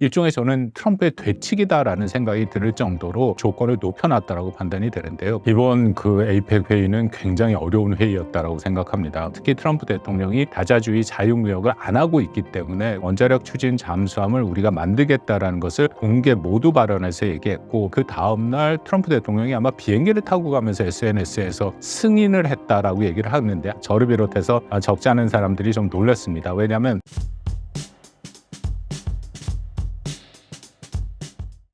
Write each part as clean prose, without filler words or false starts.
일종의 저는 트럼프의 되치기다라는 생각이 들 정도로 조건을 높여놨다라고 판단이 되는데요. 이번 그 에이펙 회의는 굉장히 어려운 회의였다라고 생각합니다. 특히 트럼프 대통령이 다자주의 자유무역을 안 하고 있기 때문에 원자력 추진 잠수함을 우리가 만들겠다라는 것을 공개 모두 발언에서 얘기했고, 그 다음날 트럼프 대통령이 아마 비행기를 타고 가면서 SNS에서 승인을 했다라고 얘기를 하는데, 저를 비롯해서 적지 않은 사람들이 좀 놀랐습니다. 왜냐하면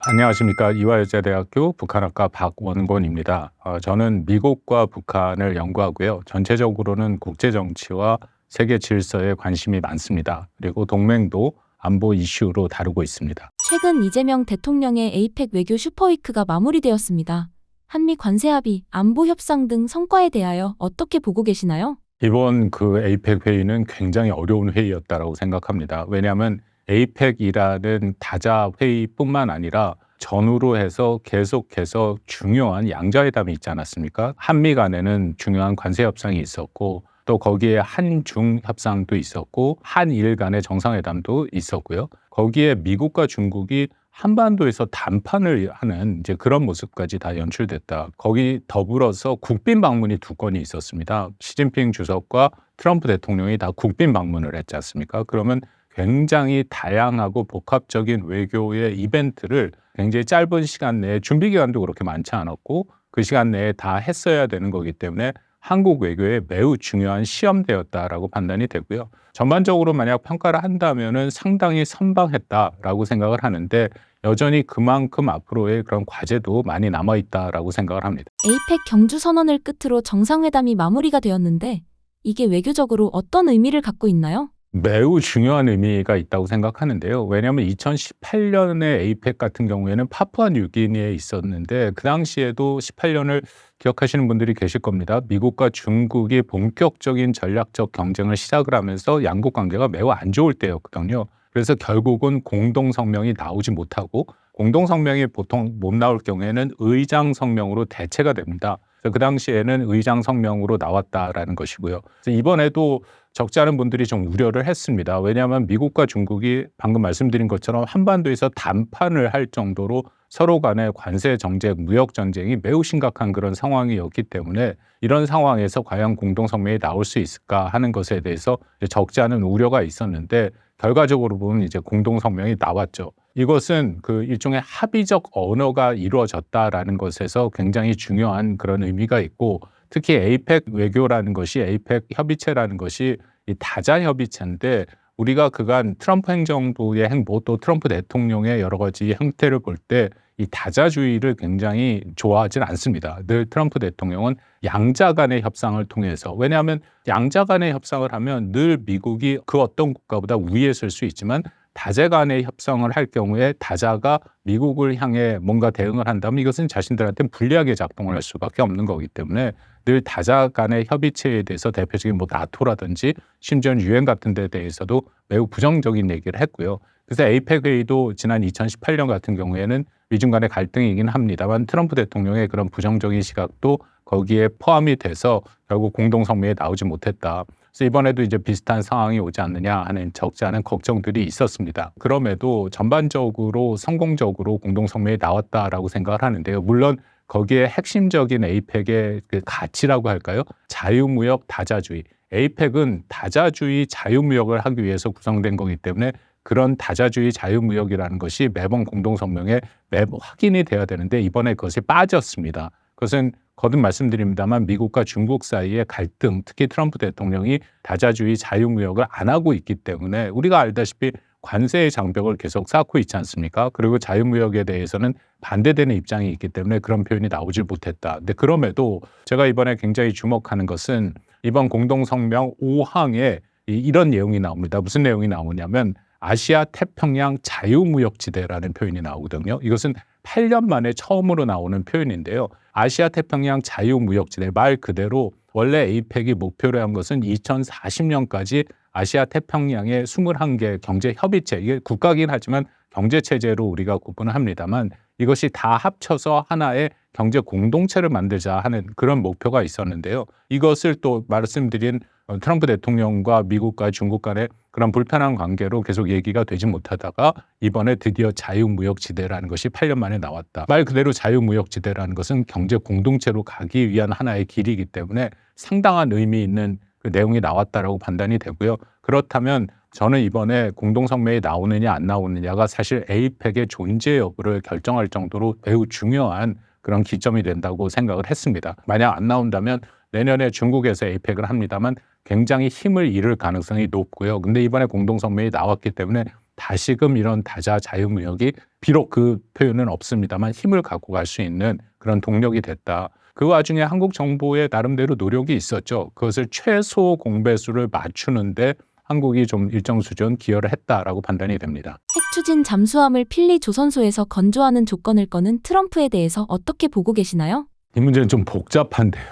안녕하십니까. 이화여자대학교 북한학과 박원곤입니다. 저는 미국과 북한을 연구하고요. 전체적으로는 국제정치와 세계 질서에 관심이 많습니다. 그리고 동맹도 안보 이슈로 다루고 있습니다. 최근 이재명 대통령의 에이펙 외교 슈퍼위크가 마무리되었습니다. 한미 관세 합의, 안보 협상 등 성과에 대하여 어떻게 보고 계시나요? 이번 그 에이펙 회의는 굉장히 어려운 회의였다고 생각합니다. 왜냐하면 에이펙이라는 다자 회의뿐만 아니라 전후로 해서 계속해서 중요한 양자회담이 있지 않았습니까? 한미 간에는 중요한 관세 협상이 있었고, 또 거기에 한중 협상도 있었고, 한일 간의 정상회담도 있었고요. 거기에 미국과 중국이 한반도에서 담판을 하는 이제 그런 모습까지 다 연출됐다. 거기 더불어서 국빈 방문이 2건이 있었습니다. 시진핑 주석과 트럼프 대통령이 다 국빈 방문을 했지 않습니까? 그러면 굉장히 다양하고 복합적인 외교의 이벤트를 굉장히 짧은 시간 내에, 준비 기간도 그렇게 많지 않았고 그 시간 내에 다 했어야 되는 거기 때문에 한국 외교에 매우 중요한 시험대였다라고 판단이 되고요. 전반적으로 만약 평가를 한다면은 상당히 선방했다라고 생각을 하는데, 여전히 그만큼 앞으로의 그런 과제도 많이 남아있다라고 생각을 합니다. 에이펙 경주 선언을 끝으로 정상회담이 마무리가 되었는데 이게 외교적으로 어떤 의미를 갖고 있나요? 매우 중요한 의미가 있다고 생각하는데요. 왜냐하면 2018년에 에이펙 같은 경우에는 파푸아뉴기니에 있었는데, 그 당시에도 18년을 기억하시는 분들이 계실 겁니다. 미국과 중국이 본격적인 전략적 경쟁을 시작을 하면서 양국 관계가 매우 안 좋을 때였거든요. 그래서 결국은 공동성명이 나오지 못하고, 공동성명이 보통 못 나올 경우에는 의장성명으로 대체가 됩니다. 그래서 그 당시에는 의장성명으로 나왔다라는 것이고요. 그래서 이번에도 적지 않은 분들이 좀 우려를 했습니다. 왜냐하면 미국과 중국이 방금 말씀드린 것처럼 한반도에서 담판을 할 정도로 서로 간의 관세 정책, 무역 전쟁이 매우 심각한 그런 상황이었기 때문에, 이런 상황에서 과연 공동성명이 나올 수 있을까 하는 것에 대해서 적지 않은 우려가 있었는데, 결과적으로 보면 이제 공동성명이 나왔죠. 이것은 그 일종의 합의적 언어가 이루어졌다라는 것에서 굉장히 중요한 그런 의미가 있고, 특히 에이펙 외교라는 것이, 에이펙 협의체라는 것이 이 다자 협의체인데, 우리가 그간 트럼프 행정부의 행보, 또 트럼프 대통령의 여러 가지 형태를 볼 때 이 다자주의를 굉장히 좋아하진 않습니다. 늘 트럼프 대통령은 양자 간의 협상을 통해서, 왜냐하면 양자 간의 협상을 하면 늘 미국이 그 어떤 국가보다 위에 설 수 있지만, 다자 간의 협상을 할 경우에 다자가 미국을 향해 뭔가 대응을 한다면 이것은 자신들한테 불리하게 작동을 할 수밖에 없는 거기 때문에, 늘 다자 간의 협의체에 대해서 대표적인 나토라든지 심지어는 유엔 같은 데 대해서도 매우 부정적인 얘기를 했고요. 그래서 에이펙 회의도 지난 2018년 같은 경우에는 미중 간의 갈등이긴 합니다만, 트럼프 대통령의 그런 부정적인 시각도 거기에 포함이 돼서 결국 공동성명에 나오지 못했다. 그래서 이번에도 이제 비슷한 상황이 오지 않느냐 하는 적지 않은 걱정들이 있었습니다. 그럼에도 전반적으로 성공적으로 공동성명에 나왔다라고 생각을 하는데요. 물론 거기에 핵심적인 에이펙의 그 가치라고 할까요? 자유무역 다자주의. 에이펙은 다자주의 자유무역을 하기 위해서 구성된 거기 때문에, 그런 다자주의 자유무역이라는 것이 매번 공동성명에 매번 확인이 돼야 되는데, 이번에 그것이 빠졌습니다. 그것은 거듭 말씀드립니다만 미국과 중국 사이의 갈등, 특히 트럼프 대통령이 다자주의 자유무역을 안 하고 있기 때문에, 우리가 알다시피 관세의 장벽을 계속 쌓고 있지 않습니까? 그리고 자유무역에 대해서는 반대되는 입장이 있기 때문에 그런 표현이 나오질 못했다. 근데 그럼에도 제가 이번에 굉장히 주목하는 것은 이번 공동성명 5항에 이런 내용이 나옵니다. 무슨 내용이 나오냐면 아시아 태평양 자유무역지대라는 표현이 나오거든요. 이것은 8년 만에 처음으로 나오는 표현인데요. 아시아 태평양 자유무역지대, 말 그대로 원래 에이펙이 목표로 한 것은 2040년까지 아시아 태평양의 21개 경제협의체, 이게 국가긴 하지만 경제체제로 우리가 구분을 합니다만, 이것이 다 합쳐서 하나의 경제 공동체를 만들자 하는 그런 목표가 있었는데요. 이것을 또 말씀드린 트럼프 대통령과 미국과 중국 간의 그런 불편한 관계로 계속 얘기가 되지 못하다가 이번에 드디어 자유무역지대라는 것이 8년 만에 나왔다. 말 그대로 자유무역지대라는 것은 경제 공동체로 가기 위한 하나의 길이기 때문에 상당한 의미 있는 그 내용이 나왔다라고 판단이 되고요. 그렇다면 저는 이번에 공동성명이 나오느냐 안 나오느냐가 사실 에이펙의 존재 여부를 결정할 정도로 매우 중요한 그런 기점이 된다고 생각을 했습니다. 만약 안 나온다면 내년에 중국에서 에이펙을 합니다만 굉장히 힘을 잃을 가능성이 높고요. 근데 이번에 공동성명이 나왔기 때문에 다시금 이런 다자 자유무역이 비록 그 표현은 없습니다만 힘을 갖고 갈 수 있는 그런 동력이 됐다. 그 와중에 한국 정부의 나름대로 노력이 있었죠. 그것을 최소 공배수를 맞추는데 한국이 좀 일정 수준 기여를 했다라고 판단이 됩니다. 핵 추진 잠수함을 필리 조선소에서 건조하는 조건을 거는 트럼프에 대해서 어떻게 보고 계시나요? 이 문제는 좀 복잡한데요.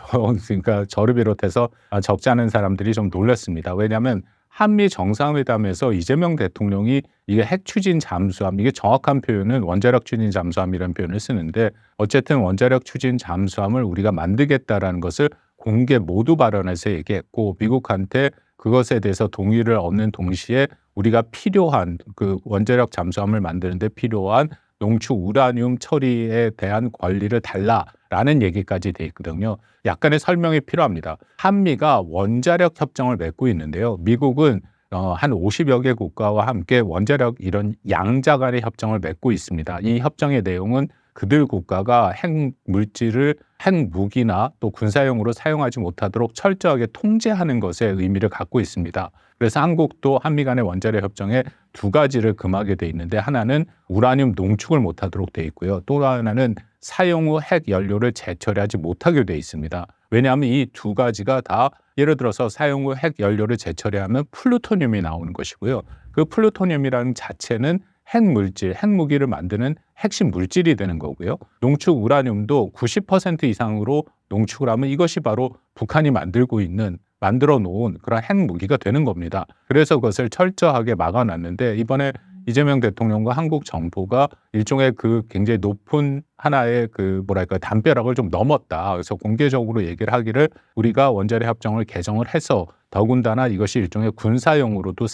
그러니까 저를 비롯해서 적지 않은 사람들이 좀 놀랐습니다. 왜냐하면 한미 정상회담에서 이재명 대통령이 이게 핵 추진 잠수함, 이게 정확한 표현은 원자력 추진 잠수함이라는 표현을 쓰는데 어쨌든 원자력 추진 잠수함을 우리가 만들겠다라는 것을 공개 모두 발언에서 얘기했고 미국한테 그것에 대해서 동의를 얻는 동시에 우리가 필요한 그 원자력 잠수함을 만드는데 필요한 농축 우라늄 처리에 대한 권리를 달라라는 얘기까지 돼 있거든요. 약간의 설명이 필요합니다. 한미가 원자력 협정을 맺고 있는데요. 미국은 한 50여 개 국가와 함께 원자력 이런 양자 간의 협정을 맺고 있습니다. 이 협정의 내용은 그들 국가가 핵 물질을 핵 무기나 또 군사용으로 사용하지 못하도록 철저하게 통제하는 것에 의미를 갖고 있습니다. 그래서 한국도 한미 간의 원자력 협정에 두 가지를 금하게 돼 있는데 하나는 우라늄 농축을 못하도록 돼 있고요. 또 하나는 사용 후 핵 연료를 재처리하지 못하게 돼 있습니다. 왜냐하면 이 두 가지가 다 예를 들어서 사용 후 핵 연료를 재처리하면 플루토늄이 나오는 것이고요. 그 플루토늄이라는 자체는 핵물질, 핵무기를 만드는 핵심 물질이 되는 거고요. 농축 우라늄도 90% 이상으로 농축을 하면 이것이 바로 북한이 만들어 놓은 그런 핵무기가 되는 겁니다. 그래서 그것을 철저하게 막아놨는데 이번에 이재명 대통령과 한국 정부가 일종의 그 굉장히 높은 하나의 그 담벼락을 좀 넘었다. 그래서 공개적으로 얘기를 하기를 우리가 원자력 협정을 개정을 해서 더군다나 이것이 일종의 군사용으로도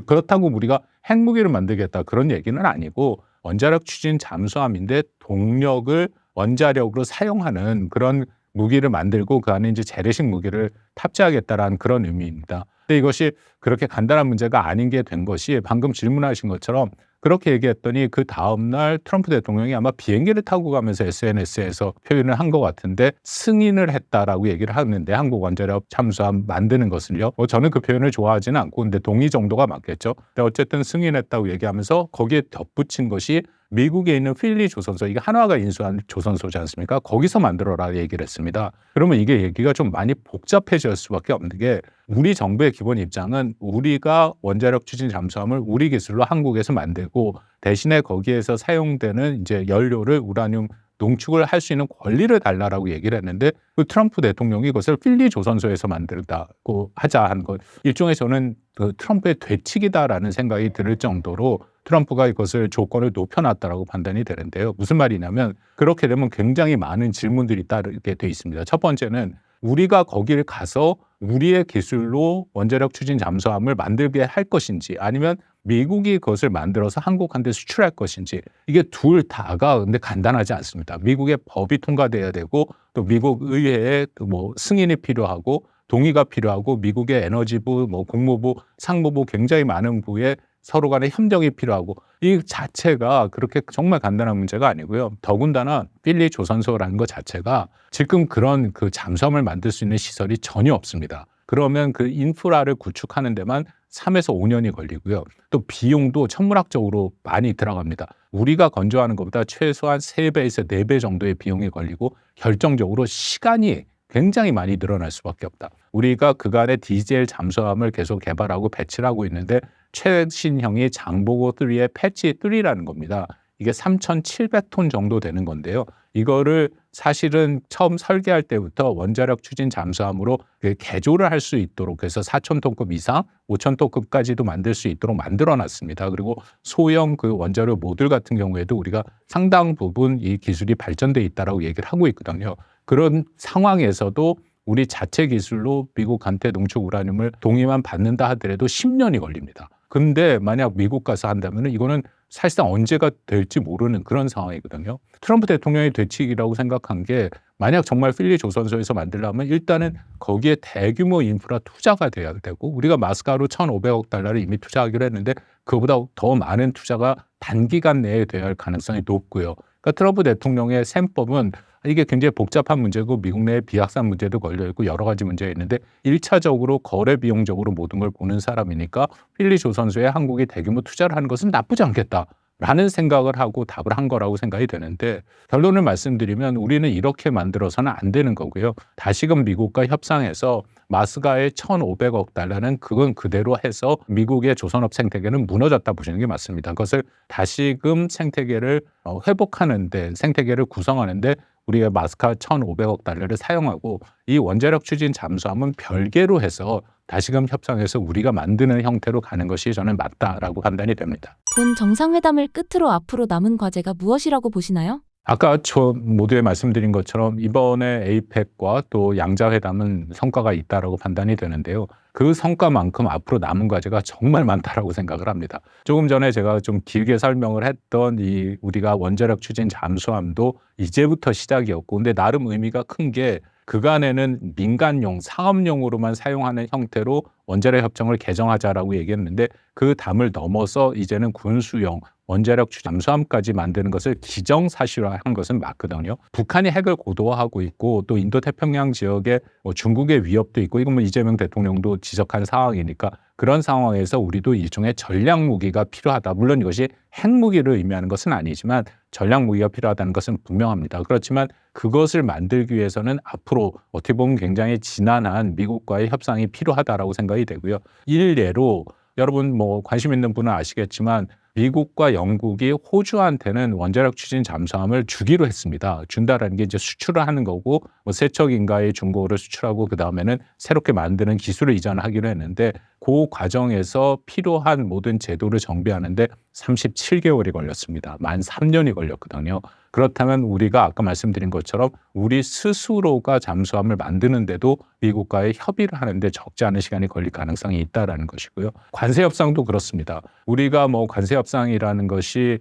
그렇다고 우리가 핵무기를 만들겠다 그런 얘기는 아니고 원자력 추진 잠수함인데 동력을 원자력으로 사용하는 그런 무기를 만들고 그 안에 이제 재래식 무기를 탑재하겠다라는 그런 의미입니다. 근데 이것이 그렇게 간단한 문제가 아닌 게 된 것이 방금 질문하신 것처럼 그렇게 얘기했더니 그 다음날 트럼프 대통령이 아마 비행기를 타고 가면서 SNS에서 표현을 한 것 같은데 승인을 했다라고 얘기를 하는데 한국 원자력 잠수함 만드는 것을요. 저는 그 표현을 좋아하지는 않고 근데 동의 정도가 맞겠죠. 근데 어쨌든 승인했다고 얘기하면서 거기에 덧붙인 것이 미국에 있는 필리 조선소, 이게 한화가 인수한 조선소지 않습니까? 거기서 만들어라 얘기를 했습니다. 그러면 이게 얘기가 좀 많이 복잡해질 수밖에 없는 게 우리 정부의 기본 입장은 우리가 원자력 추진 잠수함을 우리 기술로 한국에서 만들고 대신에 거기에서 사용되는 이제 연료를 우라늄 농축을 할 수 있는 권리를 달라라고 얘기를 했는데 그 트럼프 대통령이 그것을 필리 조선소에서 만들다고 하자 한 것 일종의 저는 그 트럼프의 되치기다라는 생각이 들 정도로 트럼프가 이것을 조건을 높여놨다라고 판단이 되는데요. 무슨 말이냐면 그렇게 되면 굉장히 많은 질문들이 따르게 돼 있습니다. 첫 번째는 우리가 거기를 가서 우리의 기술로 원자력 추진 잠수함을 만들게 할 것인지 아니면 미국이 그것을 만들어서 한국한테 수출할 것인지 이게 둘 다가 근데 간단하지 않습니다. 미국의 법이 통과돼야 되고 또 미국 의회의 뭐 승인이 필요하고 동의가 필요하고 미국의 에너지부, 뭐 국무부, 상무부 굉장히 많은 부에 서로 간의 협력이 필요하고 이 자체가 그렇게 정말 간단한 문제가 아니고요. 더군다나 필리 조선소라는 것 자체가 지금 그런 그 잠수함을 만들 수 있는 시설이 전혀 없습니다. 그러면 그 인프라를 구축하는 데만 3에서 5년이 걸리고요. 또 비용도 천문학적으로 많이 들어갑니다. 우리가 건조하는 것보다 최소한 3배에서 4배 정도의 비용이 걸리고 결정적으로 시간이 굉장히 많이 늘어날 수밖에 없다. 우리가 그간의 디젤 잠수함을 계속 개발하고 배치를 하고 있는데 최신형이 장보고 3의 패치 3라는 겁니다. 이게 3,700톤 정도 되는 건데요. 이거를 사실은 처음 설계할 때부터 원자력 추진 잠수함으로 개조를 할 수 있도록 그래서 4,000톤급 이상, 5,000톤급까지도 만들 수 있도록 만들어놨습니다. 그리고 소형 그 원자력 모듈 같은 경우에도 우리가 상당 부분 이 기술이 발전돼 있다라고 얘기를 하고 있거든요. 그런 상황에서도 우리 자체 기술로 미국한테 농축 우라늄을 동의만 받는다 하더라도 10년이 걸립니다. 근데 만약 미국 가서 한다면 이거는 사실상 언제가 될지 모르는 그런 상황이거든요. 트럼프 대통령의 되치기라고 생각한 게 만약 정말 필리 조선소에서 만들려면 일단은 거기에 대규모 인프라 투자가 돼야 되고 우리가 마스카로 1,500억 달러를 이미 투자하기로 했는데 그보다 더 많은 투자가 단기간 내에 돼야 할 가능성이 높고요. 그러니까 트럼프 대통령의 셈법은 이게 굉장히 복잡한 문제고 미국 내에 비확산 문제도 걸려있고 여러 가지 문제가 있는데 1차적으로 거래 비용적으로 모든 걸 보는 사람이니까 필리 조선소에 한국이 대규모 투자를 하는 것은 나쁘지 않겠다라는 생각을 하고 답을 한 거라고 생각이 되는데 결론을 말씀드리면 우리는 이렇게 만들어서는 안 되는 거고요. 다시금 미국과 협상해서 마스가의 1,500억 달러는 그건 그대로 해서 미국의 조선업 생태계는 무너졌다 보시는 게 맞습니다. 그것을 다시금 생태계를 회복하는데 생태계를 구성하는데 우리가 마스카 1,500억 달러를 사용하고 이 원자력 추진 잠수함은 별개로 해서 다시금 협상해서 우리가 만드는 형태로 가는 것이 저는 맞다라고 판단이 됩니다. 본 정상회담을 끝으로 앞으로 남은 과제가 무엇이라고 보시나요? 아까 저 모두에 말씀드린 것처럼 이번에 에이펙과 또 양자회담은 성과가 있다라고 판단이 되는데요. 그 성과만큼 앞으로 남은 과제가 정말 많다라고 생각을 합니다. 조금 전에 제가 좀 길게 설명을 했던 이 우리가 원자력 추진 잠수함도 이제부터 시작이었고 근데 나름 의미가 큰 게 그간에는 민간용, 상업용으로만 사용하는 형태로 원자력 협정을 개정하자라고 얘기했는데 그 담을 넘어서 이제는 군수용, 원자력 추진 잠수함까지 만드는 것을 기정사실화한 것은 맞거든요. 북한이 핵을 고도화하고 있고 또 인도태평양 지역에 중국의 위협도 있고 이건 이재명 대통령도 지적한 상황이니까 그런 상황에서 우리도 일종의 전략무기가 필요하다. 물론 이것이 핵무기를 의미하는 것은 아니지만 전략무기가 필요하다는 것은 분명합니다. 그렇지만 그것을 만들기 위해서는 앞으로 어떻게 보면 굉장히 지난한 미국과의 협상이 필요하다라고 생각이 되고요. 일례로 여러분 관심 있는 분은 아시겠지만 미국과 영국이 호주한테는 원자력 추진 잠수함을 주기로 했습니다. 준다라는 게 이제 수출을 하는 거고 세척인가의 중고를 수출하고 그 다음에는 새롭게 만드는 기술을 이전하기로 했는데 그 과정에서 필요한 모든 제도를 정비하는데 37개월이 걸렸습니다. 만 3년이 걸렸거든요. 그렇다면 우리가 아까 말씀드린 것처럼 우리 스스로가 잠수함을 만드는데도 미국과의 협의를 하는데 적지 않은 시간이 걸릴 가능성이 있다라는 것이고요. 관세 협상도 그렇습니다. 우리가 관세 협상이라는 것이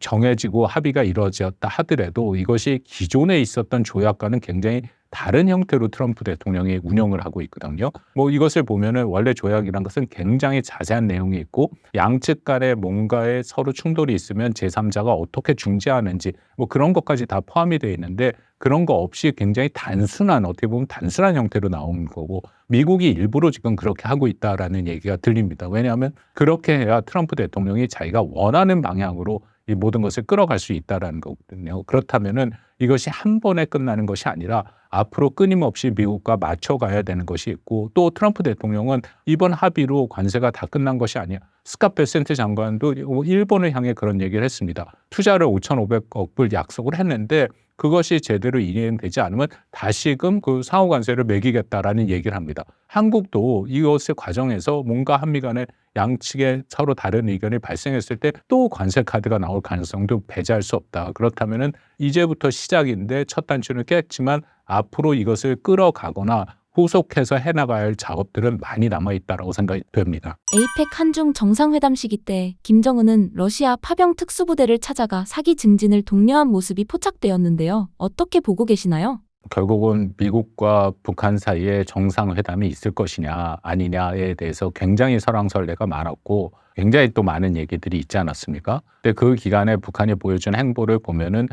정해지고 합의가 이루어졌다 하더라도 이것이 기존에 있었던 조약과는 굉장히 다른 형태로 트럼프 대통령이 운영을 하고 있거든요. 이것을 보면은 원래 조약이란 것은 굉장히 자세한 내용이 있고 양측 간에 뭔가에 서로 충돌이 있으면 제3자가 어떻게 중재하는지 그런 것까지 다 포함이 되어 있는데 그런 거 없이 굉장히 단순한 어떻게 보면 단순한 형태로 나오는 거고 미국이 일부러 지금 그렇게 하고 있다라는 얘기가 들립니다. 왜냐하면 그렇게 해야 트럼프 대통령이 자기가 원하는 방향으로 이 모든 것을 끌어갈 수 있다라는 거거든요. 그렇다면은 이것이 한 번에 끝나는 것이 아니라 앞으로 끊임없이 미국과 맞춰가야 되는 것이 있고 또 트럼프 대통령은 이번 합의로 관세가 다 끝난 것이 아니야. 스캇 베센트 장관도 일본을 향해 그런 얘기를 했습니다. 투자를 5,500억 불 약속을 했는데 그것이 제대로 이행되지 않으면 다시금 그 상호 관세를 매기겠다라는 얘기를 합니다. 한국도 이것의 과정에서 뭔가 한미 간에 양측에 서로 다른 의견이 발생했을 때 또 관세 카드가 나올 가능성도 배제할 수 없다. 그렇다면은 이제부터 시작인데 첫 단추는 깼지만 앞으로 이것을 끌어가거나 후속해서 해나가야 할 작업들은 많이 남아있다고 생각이 됩니다. 에이펙 한중 정상회담 시기 때 김정은은 러시아 파병 특수부대를 찾아가 사기 증진을 독려한 모습이 포착되었는데요. 어떻게 보고 계시나요? 결국은 미국과 북한 사이에 정상회담이 있을 것이냐 아니냐에 대해서 굉장히 설왕설래가 많았고 굉장히 또 많은 얘기들이 있지 않았습니까? 근데 그 기간에 북한이 보여준 행보를 보면은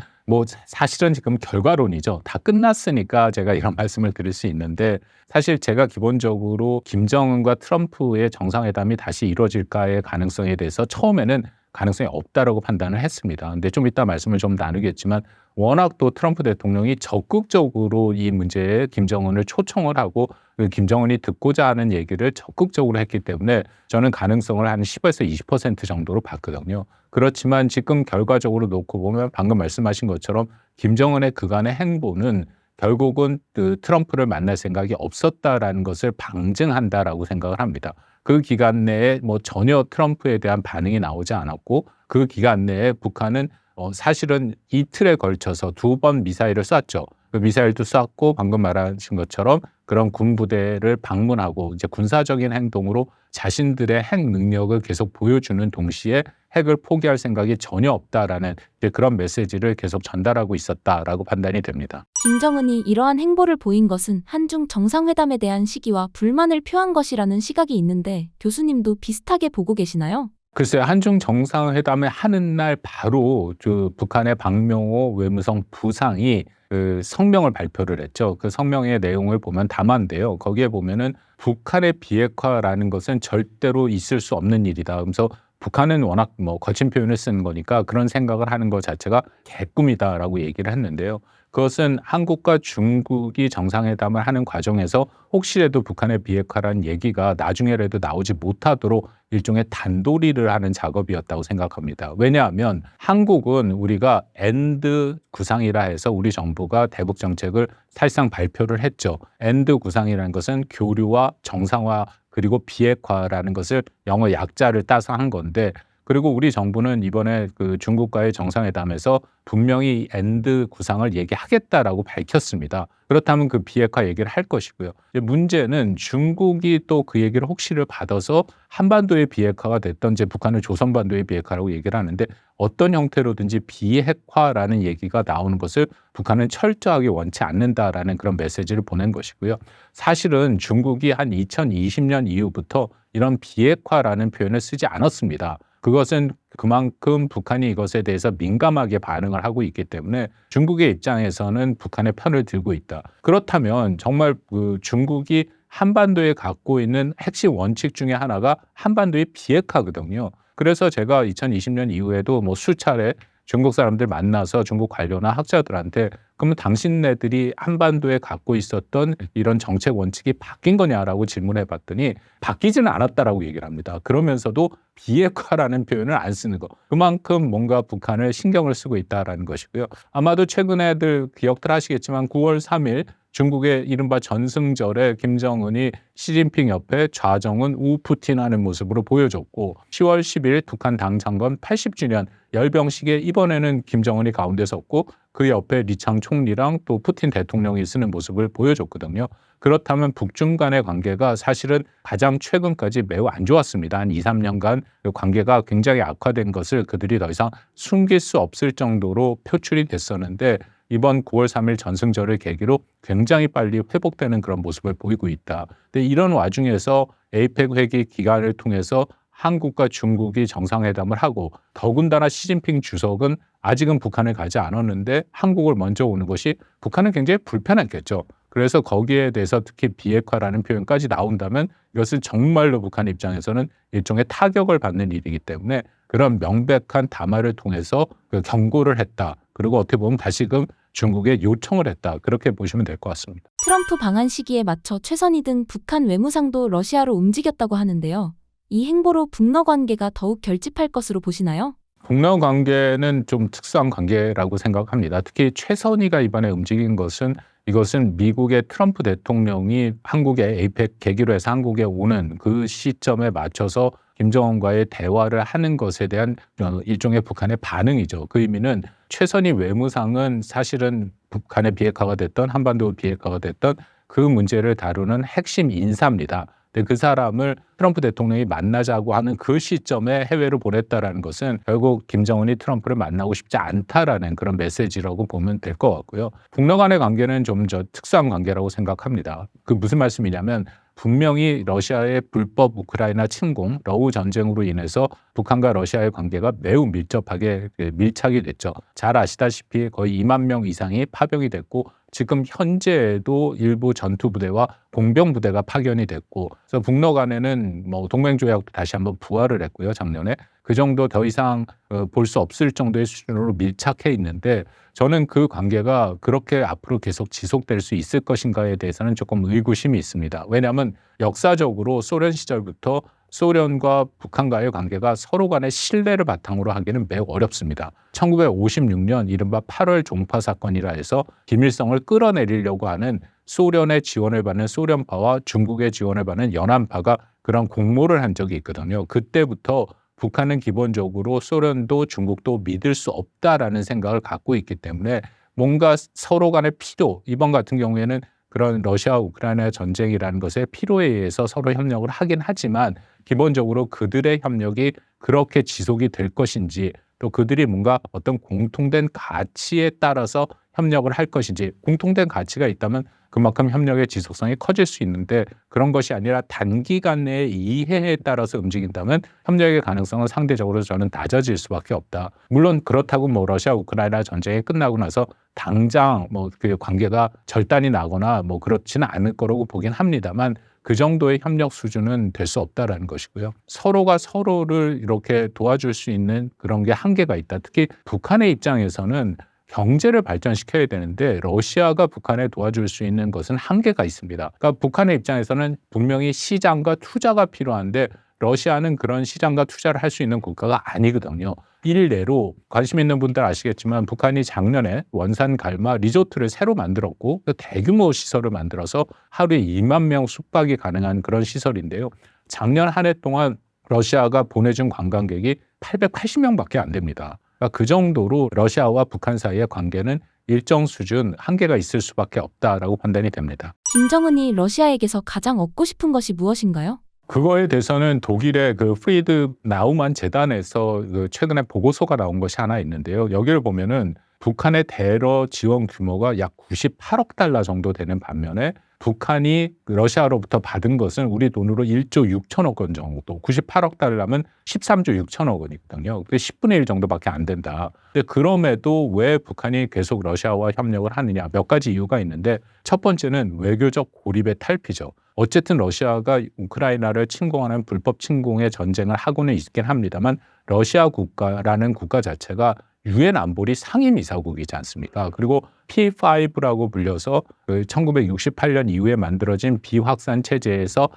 사실은 지금 결과론이죠. 다 끝났으니까 제가 이런 말씀을 드릴 수 있는데 사실 제가 기본적으로 김정은과 트럼프의 정상회담이 다시 이루어질까의 가능성에 대해서 처음에는 가능성이 없다라고 판단을 했습니다. 근데 좀 이따 말씀을 좀 나누겠지만 워낙 또 트럼프 대통령이 적극적으로 이 문제에 김정은을 초청을 하고 그 김정은이 듣고자 하는 얘기를 적극적으로 했기 때문에 저는 가능성을 한 10에서 20% 정도로 봤거든요. 그렇지만 지금 결과적으로 놓고 보면 방금 말씀하신 것처럼 김정은의 그간의 행보는 결국은 그 트럼프를 만날 생각이 없었다라는 것을 방증한다라고 생각을 합니다. 그 기간 내에 전혀 트럼프에 대한 반응이 나오지 않았고 그 기간 내에 북한은 사실은 이틀에 걸쳐서 2번 미사일을 쐈죠. 그 미사일도 쐈고 방금 말하신 것처럼 그런 군부대를 방문하고 이제 군사적인 행동으로 자신들의 핵 능력을 계속 보여주는 동시에 핵을 포기할 생각이 전혀 없다라는 이제 그런 메시지를 계속 전달하고 있었다라고 판단이 됩니다. 김정은이 이러한 행보를 보인 것은 한중 정상회담에 대한 시기와 불만을 표한 것이라는 시각이 있는데 교수님도 비슷하게 보고 계시나요? 글쎄요, 한중 정상회담을 하는 날 바로 북한의 박명호 외무성 부상이 그 성명을 발표를 했죠. 그 성명의 내용을 보면 담화인데요. 거기에 보면은 북한의 비핵화라는 것은 절대로 있을 수 없는 일이다. 그래서 북한은 워낙 거친 표현을 쓰는 거니까 그런 생각을 하는 것 자체가 개꿈이다라고 얘기를 했는데요. 그것은 한국과 중국이 정상회담을 하는 과정에서 혹시라도 북한의 비핵화라는 얘기가 나중에라도 나오지 못하도록 일종의 단도리를 하는 작업이었다고 생각합니다. 왜냐하면 한국은 우리가 엔드 구상이라 해서 우리 정부가 대북 정책을 사실상 발표를 했죠. 엔드 구상이라는 것은 교류와 정상화 그리고 비핵화라는 것을 영어 약자를 따서 한 건데, 그리고 우리 정부는 이번에 그 중국과의 정상회담에서 분명히 엔드 구상을 얘기하겠다라고 밝혔습니다. 그렇다면 그 비핵화 얘기를 할 것이고요. 문제는 중국이 또 그 얘기를 혹시를 받아서 한반도의 비핵화가 됐던지 북한은 조선반도의 비핵화라고 얘기를 하는데 어떤 형태로든지 비핵화라는 얘기가 나오는 것을 북한은 철저하게 원치 않는다라는 그런 메시지를 보낸 것이고요. 사실은 중국이 한 2020년 이후부터 이런 비핵화라는 표현을 쓰지 않았습니다. 그것은 그만큼 북한이 이것에 대해서 민감하게 반응을 하고 있기 때문에 중국의 입장에서는 북한의 편을 들고 있다. 그렇다면 정말 그 중국이 한반도에 갖고 있는 핵심 원칙 중에 하나가 한반도의 비핵화거든요. 그래서 제가 2020년 이후에도 수차례 중국 사람들 만나서 중국 관료나 학자들한테 그러면 당신네들이 한반도에 갖고 있었던 이런 정책 원칙이 바뀐 거냐라고 질문해 봤더니 바뀌지는 않았다라고 얘기를 합니다. 그러면서도 비핵화라는 표현을 안 쓰는 거. 그만큼 뭔가 북한을 신경을 쓰고 있다라는 것이고요. 아마도 최근에들 기억들 하시겠지만 9월 3일 중국의 이른바 전승절에 김정은이 시진핑 옆에 좌정은 우 푸틴하는 모습으로 보여줬고 10월 10일 북한 당창건 80주년 열병식에 이번에는 김정은이 가운데 섰고 그 옆에 리창 총리랑 또 푸틴 대통령이 쓰는 모습을 보여줬거든요. 그렇다면 북중 간의 관계가 사실은 가장 최근까지 매우 안 좋았습니다. 한 2, 3년간 그 관계가 굉장히 악화된 것을 그들이 더 이상 숨길 수 없을 정도로 표출이 됐었는데 이번 9월 3일 전승절을 계기로 굉장히 빨리 회복되는 그런 모습을 보이고 있다. 근데 이런 와중에서 에이펙 회기 기간을 통해서 한국과 중국이 정상회담을 하고 더군다나 시진핑 주석은 아직은 북한을 가지 않았는데 한국을 먼저 오는 것이 북한은 굉장히 불편했겠죠. 그래서 거기에 대해서 특히 비핵화라는 표현까지 나온다면 이것은 정말로 북한 입장에서는 일종의 타격을 받는 일이기 때문에 그런 명백한 담화를 통해서 그 경고를 했다. 그리고 어떻게 보면 다시금 중국에 요청을 했다. 그렇게 보시면 될 것 같습니다. 트럼프 방한 시기에 맞춰 최선희 등 북한 외무상도 러시아로 움직였다고 하는데요. 이 행보로 북러 관계가 더욱 결집할 것으로 보시나요? 북러 관계는 좀 특수한 관계라고 생각합니다. 특히 최선희가 이번에 움직인 것은 이것은 미국의 트럼프 대통령이 한국의 에이펙 계기로 해서 한국에 오는 그 시점에 맞춰서 김정은과의 대화를 하는 것에 대한 일종의 북한의 반응이죠. 그 의미는 최선희 외무상은 사실은 북한의 비핵화가 됐던 한반도 비핵화가 됐던 그 문제를 다루는 핵심 인사입니다. 근데 그 사람을 트럼프 대통령이 만나자고 하는 그 시점에 해외로 보냈다라는 것은 결국 김정은이 트럼프를 만나고 싶지 않다라는 그런 메시지라고 보면 될 것 같고요. 북러 간의 관계는 좀 특수한 관계라고 생각합니다. 그 무슨 말씀이냐면 분명히 러시아의 불법 우크라이나 침공, 러우 전쟁으로 인해서 북한과 러시아의 관계가 매우 밀접하게 밀착이 됐죠. 잘 아시다시피 거의 2만 명 이상이 파병이 됐고 지금 현재에도 일부 전투부대와 공병부대가 파견이 됐고 그래서 북러 간에는 동맹조약도 다시 한번 부활을 했고요. 작년에. 그 정도 더 이상 볼 수 없을 정도의 수준으로 밀착해 있는데 저는 그 관계가 그렇게 앞으로 계속 지속될 수 있을 것인가에 대해서는 조금 의구심이 있습니다. 왜냐하면 역사적으로 소련 시절부터 소련과 북한과의 관계가 서로 간의 신뢰를 바탕으로 하기는 매우 어렵습니다. 1956년 이른바 8월 종파 사건이라 해서 김일성을 끌어내리려고 하는 소련의 지원을 받는 소련파와 중국의 지원을 받는 연안파가 그런 공모를 한 적이 있거든요. 그때부터 북한은 기본적으로 소련도 중국도 믿을 수 없다라는 생각을 갖고 있기 때문에 뭔가 서로 간의 필요, 이번 같은 경우에는 그런 러시아 우크라이나 전쟁이라는 것의 필요에 의해서 서로 협력을 하긴 하지만 기본적으로 그들의 협력이 그렇게 지속이 될 것인지 또 그들이 뭔가 어떤 공통된 가치에 따라서 협력을 할 것인지 공통된 가치가 있다면 그만큼 협력의 지속성이 커질 수 있는데 그런 것이 아니라 단기간 내의 이해에 따라서 움직인다면 협력의 가능성은 상대적으로 저는 낮아질 수밖에 없다. 물론 그렇다고 뭐 러시아 우크라이나 전쟁이 끝나고 나서 당장 뭐 그 관계가 절단이 나거나 뭐 그렇지는 않을 거라고 보긴 합니다만 그 정도의 협력 수준은 될 수 없다라는 것이고요. 서로가 서로를 이렇게 도와줄 수 있는 그런 게 한계가 있다. 특히 북한의 입장에서는 경제를 발전시켜야 되는데 러시아가 북한에 도와줄 수 있는 것은 한계가 있습니다. 그러니까 북한의 입장에서는 분명히 시장과 투자가 필요한데 러시아는 그런 시장과 투자를 할 수 있는 국가가 아니거든요. 일례로 관심 있는 분들 아시겠지만 북한이 작년에 원산 갈마 리조트를 새로 만들었고 대규모 시설을 만들어서 하루에 2만 명 숙박이 가능한 그런 시설인데요. 작년 한 해 동안 러시아가 보내준 관광객이 880명밖에 안 됩니다. 그러니까 그 정도로 러시아와 북한 사이의 관계는 일정 수준 한계가 있을 수밖에 없다라고 판단이 됩니다. 김정은이 러시아에게서 가장 얻고 싶은 것이 무엇인가요? 그거에 대해서는 독일의 그 프리드 나우만 재단에서 그 최근에 보고서가 나온 것이 하나 있는데요. 여기를 보면은 북한의 대러 지원 규모가 약 98억 달러 정도 되는 반면에 북한이 러시아로부터 받은 것은 우리 돈으로 1조 6천억 원 정도, 98억 달러면 13조 6천억 원이거든요. 근데 10분의 1 정도밖에 안 된다. 근데 그럼에도 왜 북한이 계속 러시아와 협력을 하느냐? 몇 가지 이유가 있는데 첫 번째는 외교적 고립의 탈피죠. 어쨌든 러시아가 우크라이나를 침공하는 불법 침공의 전쟁을 하고는 있긴 합니다만 러시아 국가라는 국가 자체가 유엔 안보리 상임이사국이지 않습니까? 그리고 P5라고 불려서 1968년 이후에 만들어진 비확산 체제에서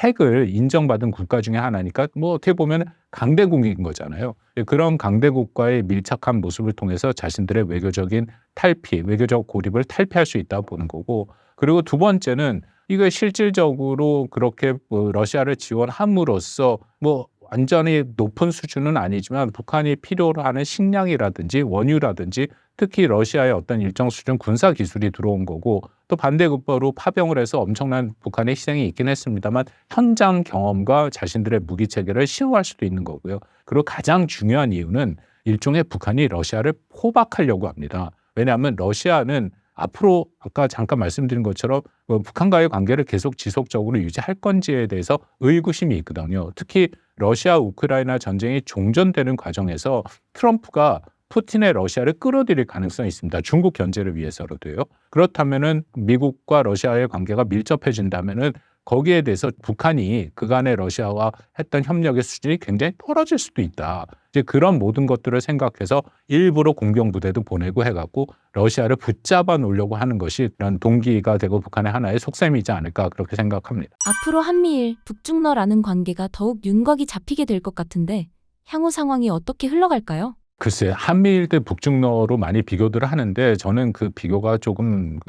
핵을 인정받은 국가 중에 하나니까 뭐 어떻게 보면 강대국인 거잖아요. 그런 강대국과의 밀착한 모습을 통해서 자신들의 외교적인 탈피, 외교적 고립을 탈피할 수 있다고 보는 거고 그리고 두 번째는 이거 실질적으로 그렇게 러시아를 지원함으로써 뭐 완전히 높은 수준은 아니지만 북한이 필요로 하는 식량이라든지 원유라든지 특히 러시아의 어떤 일정 수준 군사 기술이 들어온 거고 또 반대급부로 파병을 해서 엄청난 북한의 희생이 있긴 했습니다만 현장 경험과 자신들의 무기 체계를 시험할 수도 있는 거고요. 그리고 가장 중요한 이유는 일종의 북한이 러시아를 포박하려고 합니다. 왜냐하면 러시아는 앞으로 아까 잠깐 말씀드린 것처럼 북한과의 관계를 계속 지속적으로 유지할 건지에 대해서 의구심이 있거든요. 특히 러시아 우크라이나 전쟁이 종전되는 과정에서 트럼프가 푸틴의 러시아를 끌어들일 가능성이 있습니다. 중국 견제를 위해서로도요. 그렇다면은 미국과 러시아의 관계가 밀접해진다면은 거기에 대해서 북한이 그간의 러시아와 했던 협력의 수준이 굉장히 떨어질 수도 있다. 이제 그런 모든 것들을 생각해서 일부러 공병부대도 보내고 해갖고 러시아를 붙잡아 놓으려고 하는 것이 이런 동기가 되고 북한의 하나의 속셈이지 않을까 그렇게 생각합니다. 앞으로 한미일, 북중러라는 관계가 더욱 윤곽이 잡히게 될 것 같은데 향후 상황이 어떻게 흘러갈까요? 글쎄 한미일 대 북중러로 많이 비교들을 하는데 저는 그 비교가 조금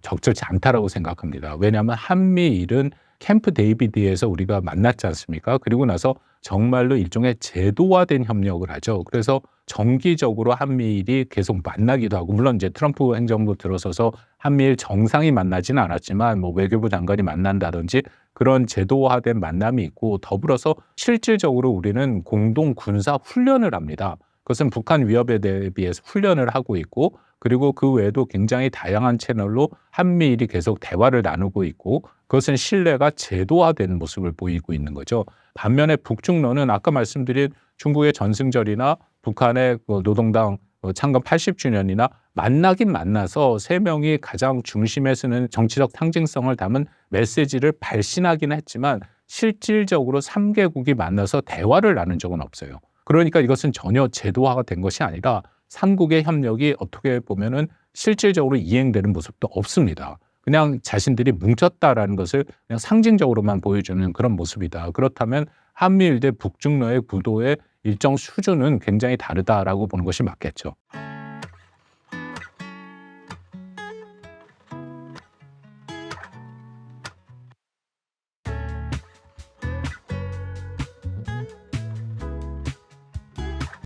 적절치 않다라고 생각합니다. 왜냐하면 한미일은 캠프 데이비드에서 우리가 만났지 않습니까? 그리고 나서 정말로 일종의 제도화된 협력을 하죠. 그래서 정기적으로 한미일이 계속 만나기도 하고 물론 이제 트럼프 행정부 들어서서 한미일 정상이 만나지는 않았지만 뭐 외교부 장관이 만난다든지 그런 제도화된 만남이 있고 더불어서 실질적으로 우리는 공동 군사 훈련을 합니다. 그것은 북한 위협에 대비해서 훈련을 하고 있고 그리고 그 외에도 굉장히 다양한 채널로 한미일이 계속 대화를 나누고 있고 그것은 신뢰가 제도화된 모습을 보이고 있는 거죠. 반면에 북중러는 아까 말씀드린 중국의 전승절이나 북한의 노동당 창건 80주년이나 만나긴 만나서 세 명이 가장 중심에 서는 정치적 상징성을 담은 메시지를 발신하긴 했지만 실질적으로 3개국이 만나서 대화를 나눈 적은 없어요. 그러니까 이것은 전혀 제도화가 된 것이 아니라 삼국의 협력이 어떻게 보면은 실질적으로 이행되는 모습도 없습니다. 그냥 자신들이 뭉쳤다라는 것을 그냥 상징적으로만 보여주는 그런 모습이다. 그렇다면 한미일 대 북중러의 구도의 일정 수준은 굉장히 다르다라고 보는 것이 맞겠죠.